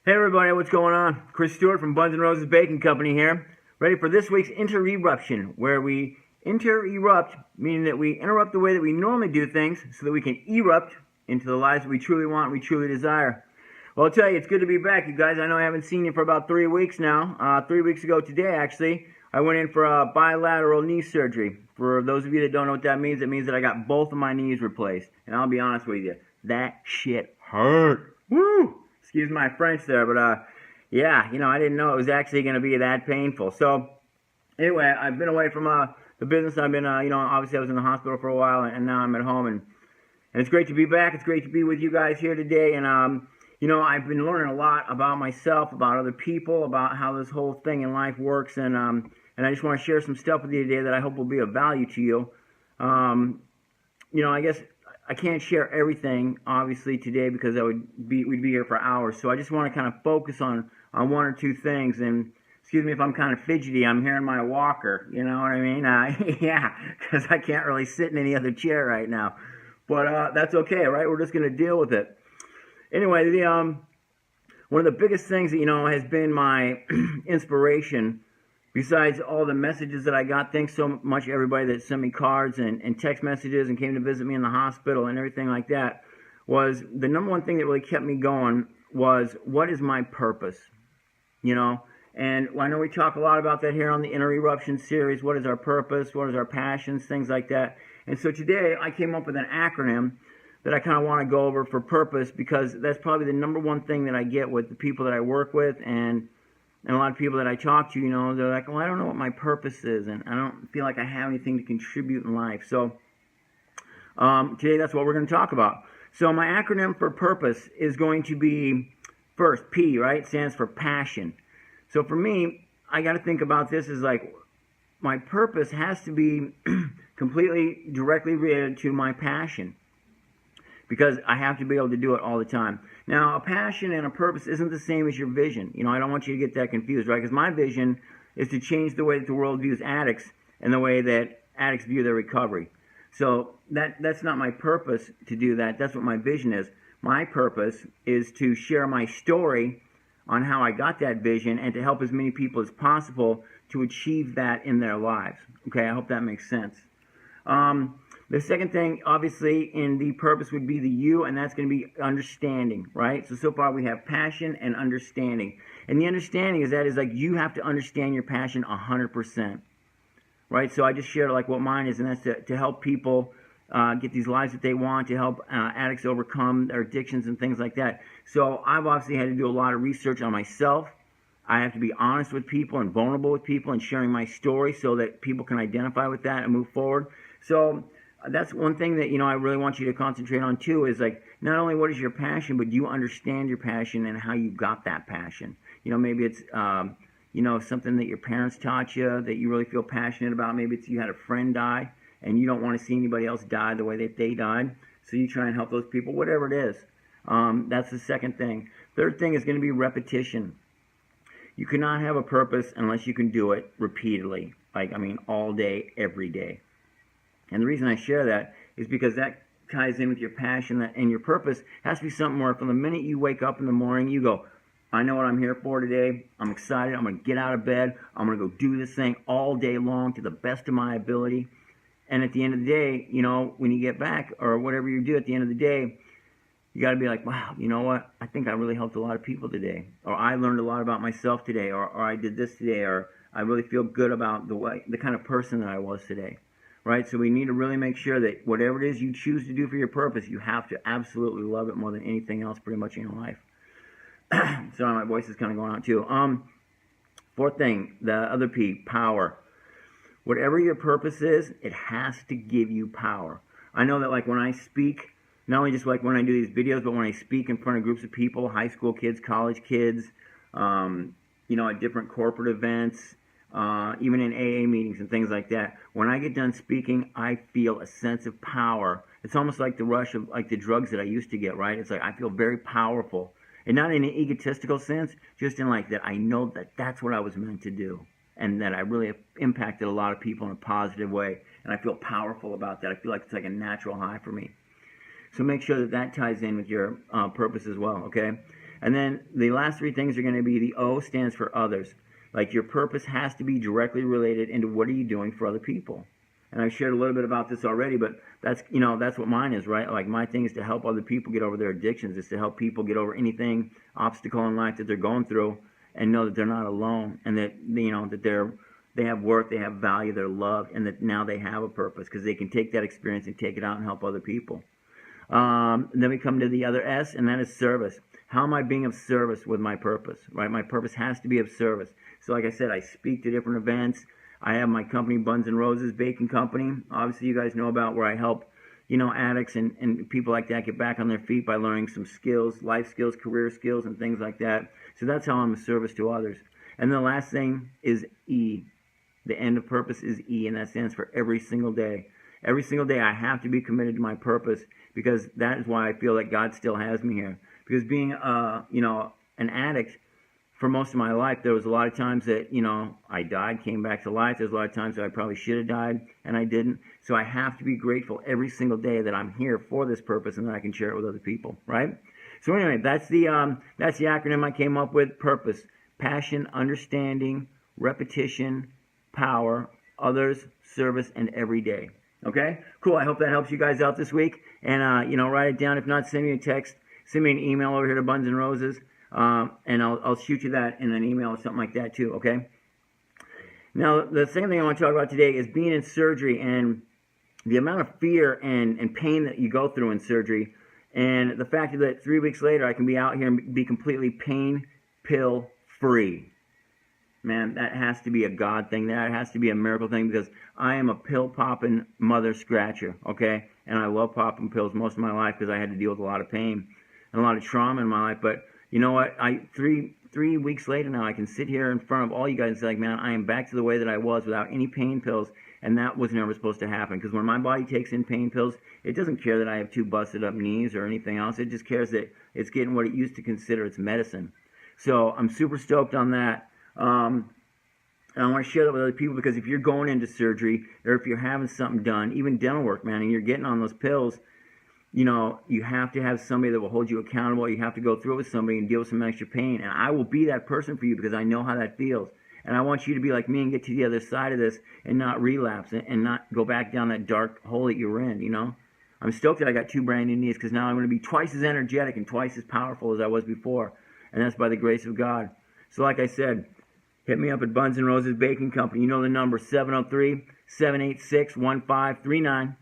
Hey everybody, what's going on? Chris Stewart from Buns and Roses Baking Company here, ready for this week's IntERUPTION, where we interrupt, meaning that we interrupt the way that we normally do things so that we can erupt into the lives that we truly want and we truly desire. Well, I'll tell you, it's good to be back, you guys. I know I haven't seen you for about 3 weeks now. 3 weeks ago today, actually, I went in for a bilateral knee surgery. For those of you that don't know what that means, it means that I got both of my knees replaced. And I'll be honest with you, that shit hurt. Woo! Excuse my French there, but yeah, I didn't know it was actually going to be that painful. So anyway, I've been away from the business. I've been, obviously I was in the hospital for a while, and now I'm at home, and it's great to be back. It's great to be with you guys here today, and I've been learning a lot about myself, about other people, about how this whole thing in life works, and I just want to share some stuff with you today that I hope will be of value to you. I guess I can't share everything, obviously, today because we'd be here for hours. So I just want to kind of focus on one or two things. And excuse me if I'm kind of fidgety. I'm here in my walker. You know what I mean? Yeah, because I can't really sit in any other chair right now. But that's okay, right? We're just going to deal with it. Anyway, one of the biggest things that, has been my inspiration, besides all the messages that I got, thanks so much to everybody that sent me cards and text messages and came to visit me in the hospital and everything like that, was the number one thing that really kept me going was, what is my purpose? And I know we talk a lot about that here on the IntERUPTION series. What is our purpose? What is our passions? Things like that. And so today I came up with an acronym that I kind of want to go over for purpose, because that's probably the number one thing that I get with the people that I work with, and a lot of people that I talk to, they're like, well, I don't know what my purpose is, and I don't feel like I have anything to contribute in life. So today that's what we're going to talk about. So my acronym for purpose is going to be, first, P, right? It stands for passion. So for me, I got to think about this as like, my purpose has to be completely directly related to my passion, because I have to be able to do it all the time. Now, a passion and a purpose isn't the same as your vision. I don't want you to get that confused, right? Because my vision is to change the way that the world views addicts and the way that addicts view their recovery. So that's not my purpose to do that. That's what my vision is. My purpose is to share my story on how I got that vision and to help as many people as possible to achieve that in their lives. Okay, I hope that makes sense. The second thing, obviously, in the purpose would be the U, and that's going to be understanding, right? So far we have passion and understanding. And the understanding is like you have to understand your passion 100%, right? So I just shared like what mine is, and that's to help people get these lives that they want, to help addicts overcome their addictions and things like that. So I've obviously had to do a lot of research on myself. I have to be honest with people and vulnerable with people and sharing my story so that people can identify with that and move forward. So that's one thing that, I really want you to concentrate on too, is like, not only what is your passion, but do you understand your passion and how you got that passion? Maybe it's, something that your parents taught you that you really feel passionate about. Maybe it's you had a friend die and you don't want to see anybody else die the way that they died. So you try and help those people, whatever it is. That's the second thing. Third thing is going to be repetition. You cannot have a purpose unless you can do it repeatedly. All day, every day. And the reason I share that is because that ties in with your passion, and your purpose has to be something where from the minute you wake up in the morning, you go, I know what I'm here for today. I'm excited. I'm going to get out of bed. I'm going to go do this thing all day long to the best of my ability. And at the end of the day, when you get back or whatever you do at the end of the day, you got to be like, wow, you know what? I think I really helped a lot of people today. Or I learned a lot about myself today. Or I did this today. Or I really feel good about the kind of person that I was today. Right? So we need to really make sure that whatever it is you choose to do for your purpose, you have to absolutely love it more than anything else pretty much in your life. Sorry, my voice is kind of going out too. Fourth thing, the other P, power. Whatever your purpose is, it has to give you power. I know that like when I speak, not only just like when I do these videos, but when I speak in front of groups of people, high school kids, college kids, at different corporate events, even in AA meetings and things like that. When I get done speaking, I feel a sense of power. It's almost like the rush of like the drugs that I used to get, right? It's like I feel very powerful. And not in an egotistical sense, just in like that I know that that's what I was meant to do. And that I really have impacted a lot of people in a positive way. And I feel powerful about that. I feel like it's like a natural high for me. So make sure that ties in with your purpose as well, okay? And then the last three things are going to be the O stands for others. Like your purpose has to be directly related into what are you doing for other people. And I shared a little bit about this already, but that's what mine is, right? Like my thing is to help other people get over their addictions, is to help people get over anything obstacle in life that they're going through, and know that they're not alone, and that that they have worth, they have value, they're loved, and that now they have a purpose because they can take that experience and take it out and help other people. Then we come to the other S, and that is service. How am I being of service with my purpose, right? My purpose has to be of service. So like I said, I speak to different events. I have my company, Buns and Roses Baking Company. Obviously, you guys know about where I help, addicts and people like that get back on their feet by learning some skills, life skills, career skills, and things like that. So that's how I'm of service to others. And the last thing is E. The end of purpose is E, and that stands for every single day. Every single day I have to be committed to my purpose, because that is why I feel that God still has me here. Because being, an addict for most of my life, there was a lot of times that, I died, came back to life. There's a lot of times that I probably should have died, and I didn't. So I have to be grateful every single day that I'm here for this purpose and that I can share it with other people, right? So anyway, that's the acronym I came up with. Purpose: passion, understanding, repetition, power, others, service, and every day. Okay? Cool. I hope that helps you guys out this week. And, write it down. If not, send me a text. Send me an email over here to Buns and Roses. And I'll shoot you that in an email or something like that too, okay? Now, the second thing I want to talk about today is being in surgery and the amount of fear and pain that you go through in surgery, and the fact that 3 weeks later I can be out here and be completely pain pill free. Man, that has to be a God thing. That has to be a miracle thing, because I am a pill-popping mother scratcher, okay? And I love popping pills most of my life because I had to deal with a lot of pain and a lot of trauma in my life. But you know what? Three weeks later now, I can sit here in front of all you guys and say, like, man, I am back to the way that I was without any pain pills, and that was never supposed to happen. Because when my body takes in pain pills, it doesn't care that I have 2 busted up knees or anything else. It just cares that it's getting what it used to consider its medicine. So I'm super stoked on that. And I want to share that with other people, because if you're going into surgery, or if you're having something done, even dental work, man, and you're getting on those pills, you have to have somebody that will hold you accountable. You have to go through it with somebody and deal with some extra pain. And I will be that person for you, because I know how that feels. And I want you to be like me and get to the other side of this and not relapse and not go back down that dark hole that you were in, I'm stoked that I got 2 brand new knees, because now I'm going to be twice as energetic and twice as powerful as I was before. And that's by the grace of God. So like I said, hit me up at Buns and Roses Baking Company. You know the number, 703-786-1539.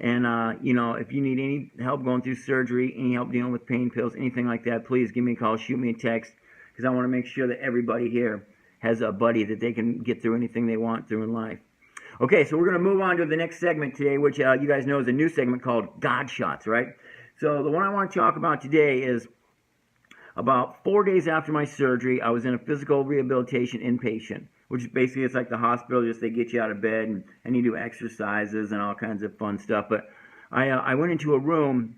And, if you need any help going through surgery, any help dealing with pain pills, anything like that, please give me a call, shoot me a text, because I want to make sure that everybody here has a buddy that they can get through anything they want through in life. Okay, so we're going to move on to the next segment today, which you guys know is a new segment called God Shots, right? So the one I want to talk about today is about 4 days after my surgery, I was in a physical rehabilitation inpatient, which is basically, it's like the hospital, just they get you out of bed and you do exercises and all kinds of fun stuff. But I went into a room,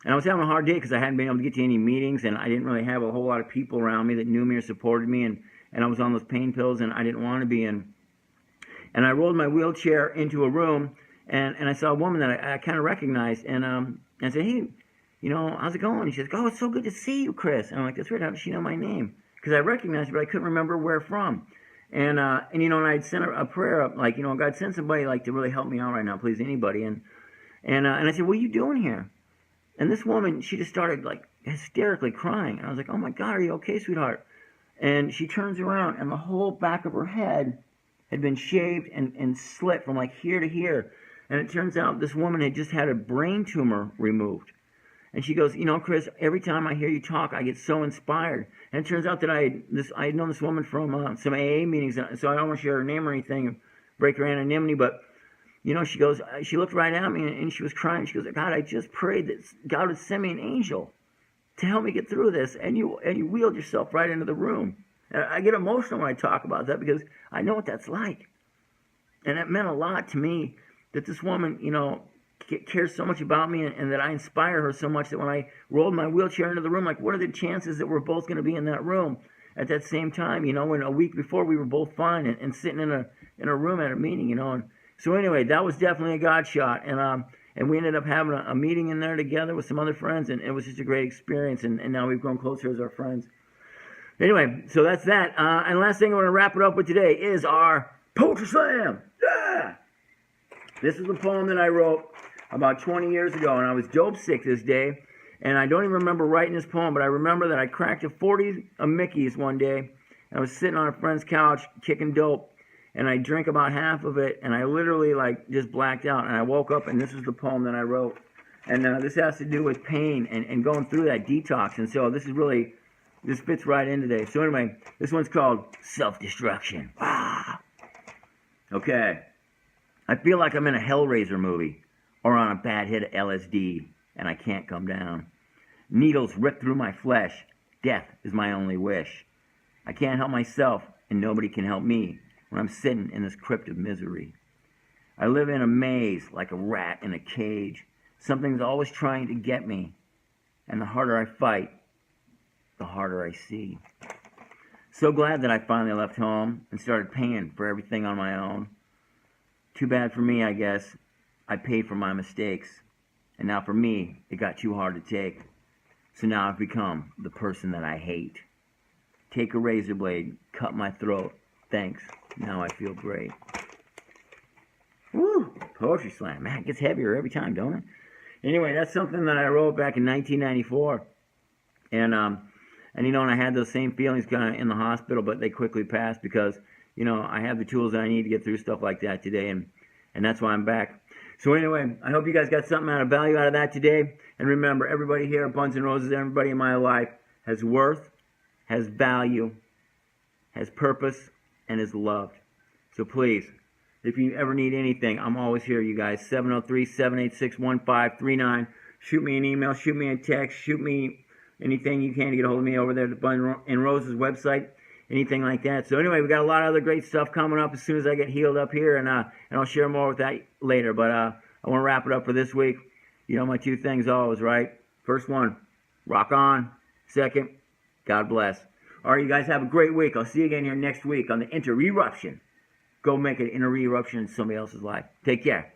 and I was having a hard day because I hadn't been able to get to any meetings, and I didn't really have a whole lot of people around me that knew me or supported me, and I was on those pain pills, and I didn't want to be in. And I rolled my wheelchair into a room, and I saw a woman that I kind of recognized, and I said, hey, how's it going? And she says, oh, it's so good to see you, Chris. And I'm like, that's weird, how does she know my name? Because I recognized her, but I couldn't remember where from. And I'd sent a prayer up, like, God, send somebody, like, to really help me out right now, please, anybody. And I said, what are you doing here? And this woman, she just started, like, hysterically crying. And I was like, oh, my God, are you okay, sweetheart? And she turns around, and the whole back of her head had been shaved and slit from, like, here to here. And it turns out this woman had just had a brain tumor removed. And she goes, Chris, every time I hear you talk, I get so inspired. And it turns out that I had known this woman from some AA meetings, so I don't want to share her name or anything, break her anonymity, but, she goes, she looked right at me, and she was crying. She goes, God, I just prayed that God would send me an angel to help me get through this, and you wheeled yourself right into the room. And I get emotional when I talk about that, because I know what that's like. And it meant a lot to me that this woman, cares so much about me, and that I inspire her so much that when I rolled my wheelchair into the room, like, what are the chances that we're both going to be in that room at that same time? When a week before we were both fine and sitting in a room at a meeting, And so anyway, that was definitely a God shot. And And we ended up having a meeting in there together with some other friends, and it was just a great experience, and now we've grown closer as our friends. Anyway, so that's that. And last thing we're going to wrap it up with today is our Poetry Slam. Yeah! This is a poem that I wrote about 20 years ago, and I was dope sick this day. And I don't even remember writing this poem, but I remember that I cracked a 40 of Mickey's one day, and I was sitting on a friend's couch kicking dope, and I drank about half of it, and I literally like just blacked out, and I woke up, and this is the poem that I wrote. And this has to do with pain and going through that detox, and so this fits right in today. So anyway, this one's called Self-Destruction. Ah. Okay. I feel like I'm in a Hellraiser movie, or on a bad hit of LSD, and I can't come down. Needles rip through my flesh. Death is my only wish. I can't help myself, and nobody can help me when I'm sitting in this crypt of misery. I live in a maze like a rat in a cage. Something's always trying to get me, and the harder I fight, the harder I see. So glad that I finally left home and started paying for everything on my own. Too bad for me, I guess. I paid for my mistakes, and now for me, it got too hard to take. So now I've become the person that I hate. Take a razor blade, cut my throat. Thanks. Now I feel great. Woo! Poetry Slam. Man, it gets heavier every time, don't it? Anyway, that's something that I wrote back in 1994. And you know, and I had those same feelings kind of in the hospital, but they quickly passed because, you know, I have the tools that I need to get through stuff like that today, and that's why I'm back. So anyway, I hope you guys got something out of value out of that today. And remember, everybody here at Buns and Roses, everybody in my life has worth, has value, has purpose, and is loved. So please, if you ever need anything, I'm always here, you guys. 703-786-1539. Shoot me an email, shoot me a text, shoot me anything you can to get a hold of me over there at the Buns and Roses website, anything like that. So anyway, we got a lot of other great stuff coming up as soon as I get healed up here, and I'll share more with that later. But I want to wrap it up for this week. You know my two things always, right? First one, rock on. Second, God bless. All right, you guys have a great week. I'll see you again here next week on the IntERUPTION. Go make an IntERUPTION in somebody else's life. Take care.